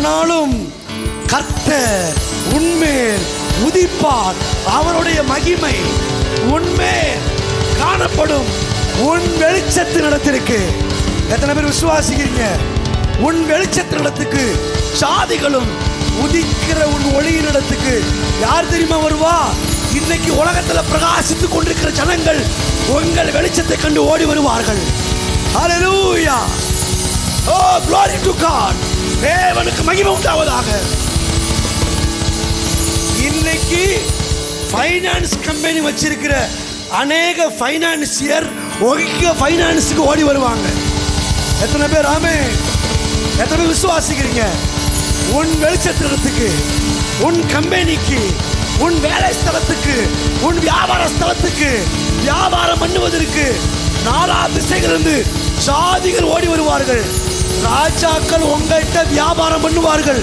ஆனாலும் கர்த்தர் உன்மேல் உதிப்பார். அவருடைய மகிமை உன்மேல் காணப்படும். உன் வெளிச்சத்தின் இடத்திற்கு எத்தனை பேர் விசுவாசிக்கிறீங்க? உன் வெளிச்சத்தின் இடத்துக்கு சாதிகளும் உதிக்கிற உன் ஒளியின் இடத்துக்கு யார் தெரியுமா வருவா? இன்னைக்கு உலகத்தில் பிரகாசித்துக் கொண்டிருக்கிற ஜனங்கள் உங்கள் வெளிச்சத்தை கண்டு ஓடி வருவார்கள். ஹல்லேலூயா! ஓ glory to God! தேவனுக்கு மகிமை உண்டாவதாக. இன்னைக்கு ஃபைனான்ஸ் கம்பெனி வச்சிருக்கிற அநேக ஃபைனான்சியர் உங்க ஃபைனான்ஸுக்கு ஓடி வருவாங்க. எத்தனை பேர் ஆமென்? எத்தனை பேர் விசுவாசிக்கிறீங்க? உன் வெளிச்சத்திற்கு, உன் கம்பெனிக்கு, உன் வேலை ஸ்தலத்துக்கு, உன் வியாபார ஸ்தலத்துக்கு வியாபாரம் பண்ணுவதற்கு நாலா திசைகளிலிருந்து சாதிகள் ஓடி வருவார்கள். ராஜாக்கள் உங்கள்கிட்ட வியாபாரம் பண்ணுவார்கள்.